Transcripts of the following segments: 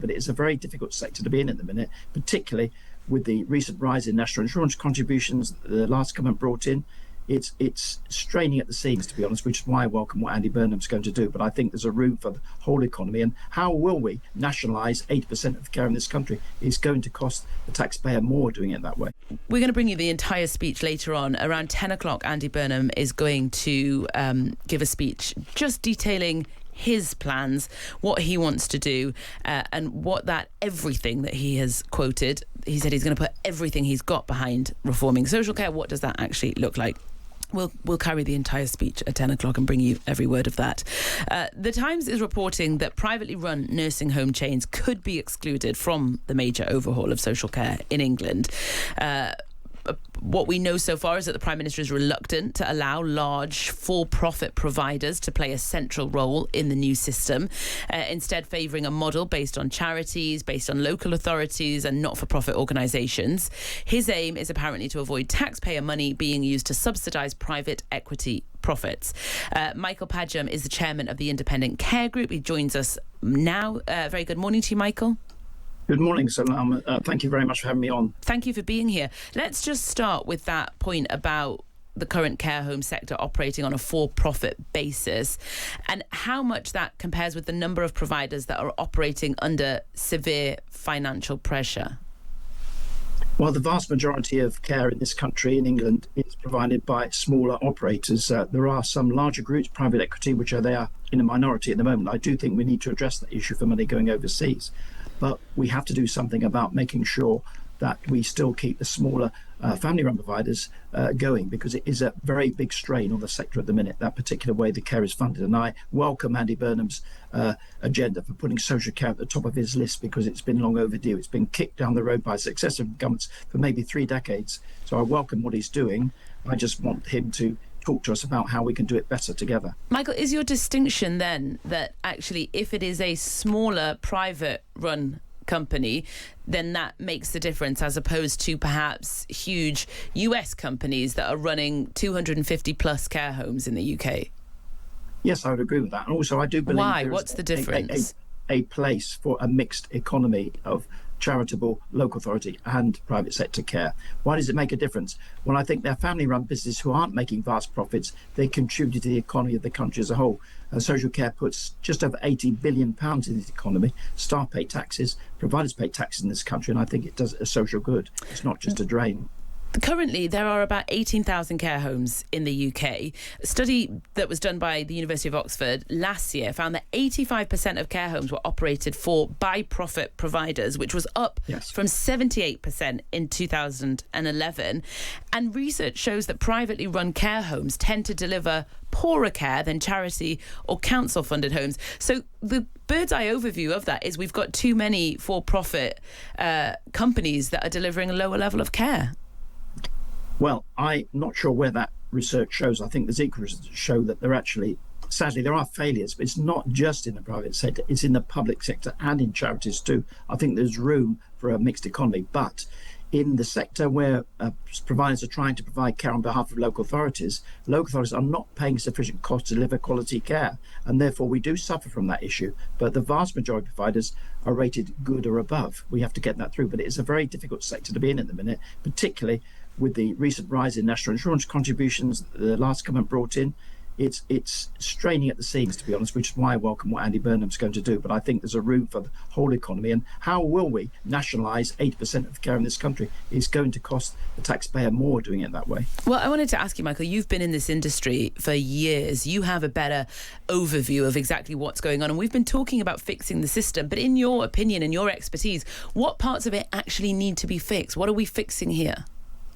but it is a very difficult sector to be in at the minute, particularly with the recent rise in national insurance contributions that the last government brought in. It's straining at the seams, to be honest, which is why I welcome what Andy Burnham's going to do. But I think there's a room for the whole economy. And how will we nationalise 80% of care in this country? It's going to cost the taxpayer more doing it that way. We're going to bring you the entire speech later on. Around 10 o'clock, Andy Burnham is going to give a speech just detailing his plans, what he wants to do, and what that everything that he has quoted. He said he's going to put everything he's got behind reforming social care. What does that actually look like? We'll carry the entire speech at 10 o'clock and bring you every word of that. The Times is reporting that privately run nursing home chains could be excluded from the major overhaul of social care in England. What we know so far is that the Prime Minister is reluctant to allow large for-profit providers to play a central role in the new system, instead favouring a model based on charities, based on local authorities and not-for-profit organisations. His aim is apparently to avoid taxpayer money being used to subsidise private equity profits. Michael Padgham is the chairman of the Independent Care Group. He joins us now. Very good morning to you, Michael. Good morning, Salma. Thank you very much for having me on. Thank you for being here. Let's just start with that point about the current care home sector operating on a for-profit basis and how much that compares with the number of providers that are operating under severe financial pressure. Well, the vast majority of care in this country, in England, is provided by smaller operators. There are some larger groups, private equity, which are there in a minority at the moment. I do think we need to address the issue for money going overseas. But we have to do something about making sure that we still keep the smaller family-run providers going, because it is a very big strain on the sector at the minute, that particular way the care is funded. And I welcome Andy Burnham's agenda for putting social care at the top of his list, because it's been long overdue. It's been kicked down the road by successive governments for maybe 3 decades. So I welcome what he's doing. I just want him to talk to us about how we can do it better together. Michael, is your distinction then that actually if it is a smaller private run company, then that makes the difference, as opposed to perhaps huge US companies that are running 250 plus care homes in the UK? Yes, I would agree with that. And also I do believe why? What's the difference? A place for a mixed economy of charitable, local authority and private sector care. Why does it make a difference? Well, I think they're family-run businesses who aren't making vast profits. They contribute to the economy of the country as a whole. Social care puts just over £80 billion in the economy. Staff pay taxes, providers pay taxes in this country, and I think it does a social good. It's not just a drain. Currently, there are about 18,000 care homes in the UK. A study that was done by the University of Oxford last year found that 85% of care homes were operated by profit providers, which was up from 78% in 2011. And research shows that privately run care homes tend to deliver poorer care than charity or council-funded homes. So the bird's eye overview of that is we've got too many for-profit companies that are delivering a lower level of care. Well, I'm not sure where that research shows. I think the Zika results show that there actually, sadly, there are failures, but it's not just in the private sector, it's in the public sector and in charities too. I think there's room for a mixed economy, but in the sector where providers are trying to provide care on behalf of local authorities are not paying sufficient cost to deliver quality care, and therefore we do suffer from that issue. But the vast majority of providers are rated good or above. We have to get that through, but it is a very difficult sector to be in at the minute, particularly with the recent rise in national insurance contributions that the last government brought in. It's straining at the seams, to be honest, which is why I welcome what Andy Burnham's going to do. But I think there's a room for the whole economy. And how will we nationalise 80% of care in this country? It's going to cost the taxpayer more doing it that way. Well, I wanted to ask you, Michael, you've been in this industry for years. You have a better overview of exactly what's going on. And we've been talking about fixing the system. But in your opinion and your expertise, what parts of it actually need to be fixed? What are we fixing here?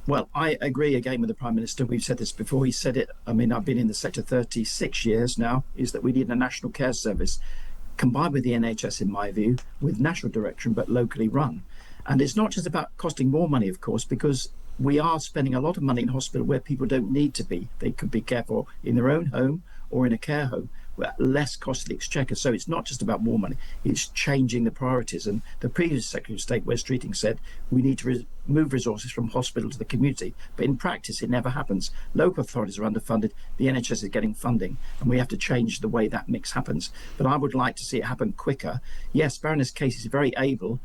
Well, I agree again with the Prime Minister. We've said this before. He said it. I mean, I've been in the sector 36 years now, is that we need a national care service combined with the NHS, in my view, with national direction, but locally run. And it's not just about costing more money, of course, because we are spending a lot of money in hospital where people don't need to be. They could be cared for in their own home or in a care home. less cost to the exchequer. So it's not just about more money, it's changing the priorities. And the previous Secretary of State, Wes Streeting, said we need to move resources from hospital to the community. But in practice, it never happens. Local authorities are underfunded, the NHS is getting funding, and we have to change the way that mix happens. But I would like to see it happen quicker. Yes, Baroness Casey is very able.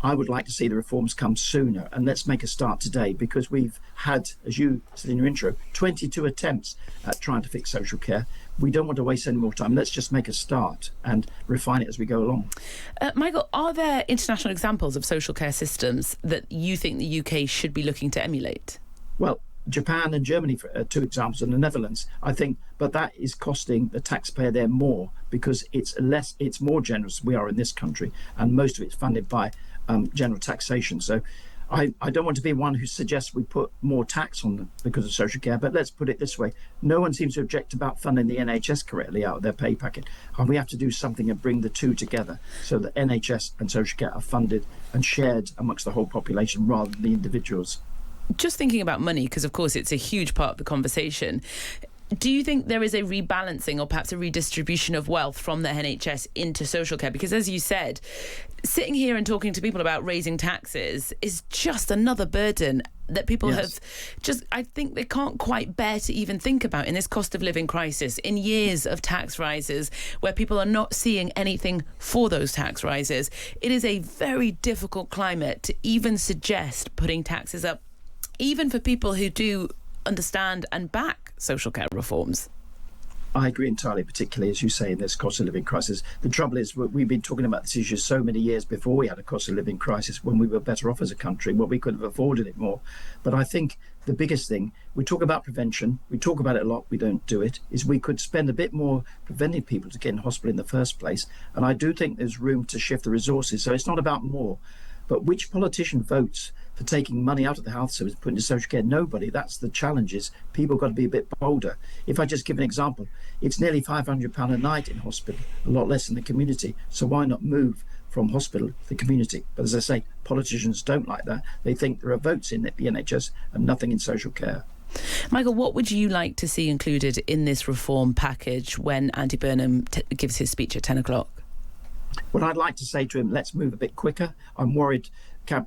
I would like to see the reforms come sooner, and let's make a start today, because we've had, as you said in your intro, 22 attempts at trying to fix social care. We don't want to waste any more time. Let's just make a start and refine it as we go along. Michael, are there international examples of social care systems that you think the UK should be looking to emulate? Well, Japan and Germany are two examples, and the Netherlands, I think, but that is costing the taxpayer there more, because it's more generous we are in this country, and most of it's funded by general taxation. So I don't want to be one who suggests we put more tax on them because of social care, but let's put it this way. No one seems to object about funding the NHS correctly out of their pay packet. And we have to do something and bring the two together so that NHS and social care are funded and shared amongst the whole population rather than the individuals. Just thinking about money, because of course it's a huge part of the conversation. Do you think there is a rebalancing or perhaps a redistribution of wealth from the NHS into social care? Because as you said, sitting here and talking to people about raising taxes is just another burden that people have just, I think they can't quite bear to even think about in this cost of living crisis, in years of tax rises where people are not seeing anything for those tax rises. It is a very difficult climate to even suggest putting taxes up, even for people who do understand and back social care reforms. I agree entirely, particularly, as you say, in this cost of living crisis. The trouble is, we've been talking about this issue so many years before we had a cost of living crisis, when we were better off as a country, when we could have afforded it more. But I think the biggest thing, we talk about prevention, we talk about it a lot, we don't do it, is we could spend a bit more preventing people to get in hospital in the first place. And I do think there's room to shift the resources. So it's not about more, but which politician votes for taking money out of the health service, putting into social care? Nobody. That's the challenge, is people got to be a bit bolder. If I just give an example, it's nearly £500 a night in hospital, a lot less in the community. So why not move from hospital to the community? But as I say, politicians don't like that. They think there are votes in the NHS and nothing in social care. Michael, what would you like to see included in this reform package when Andy Burnham gives his speech at 10 o'clock? Well, I'd like to say to him, let's move a bit quicker. I'm worried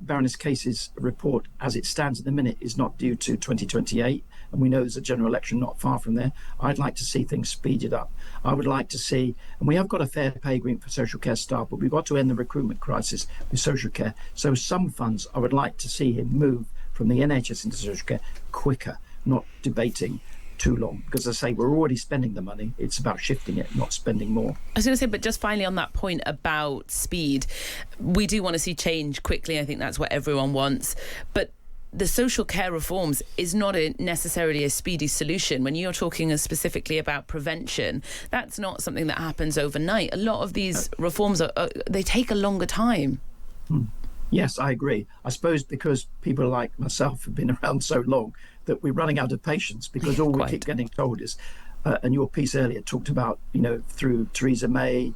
Baroness Casey's report, as it stands at the minute, is not due to 2028, and we know there's a general election not far from there. I'd like to see things speeded up. I would like to see, and we have got a fair pay agreement for social care staff, but we've got to end the recruitment crisis with social care. So some funds, I would like to see him move from the NHS into social care quicker, not debating too long, because as I say, we're already spending the money. It's about shifting it, not spending more. I was going to say, but just finally on that point about speed, we do want to see change quickly. I think that's what everyone wants. But the social care reforms is not necessarily a speedy solution. When you're talking specifically about prevention, that's not something that happens overnight. A lot of these reforms, they take a longer time. Yes, I agree. I suppose because people like myself have been around so long that we're running out of patience, because all we keep getting told is, and your piece earlier talked about, through Theresa May,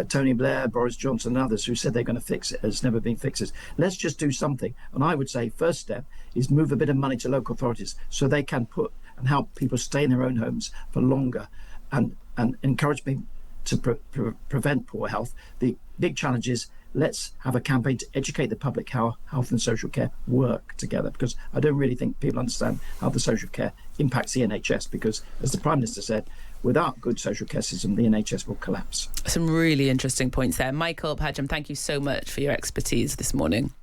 Tony Blair, Boris Johnson and others who said they're going to fix it, has never been fixed. Let's just do something. And I would say first step is move a bit of money to local authorities so they can put and help people stay in their own homes for longer, and encourage people to prevent poor health. The big challenge is, let's have a campaign to educate the public how health and social care work together, because I don't really think people understand how the social care impacts the NHS, because, as the Prime Minister said, without good social care system, the NHS will collapse. Some really interesting points there. Michael, Padgham, thank you so much for your expertise this morning.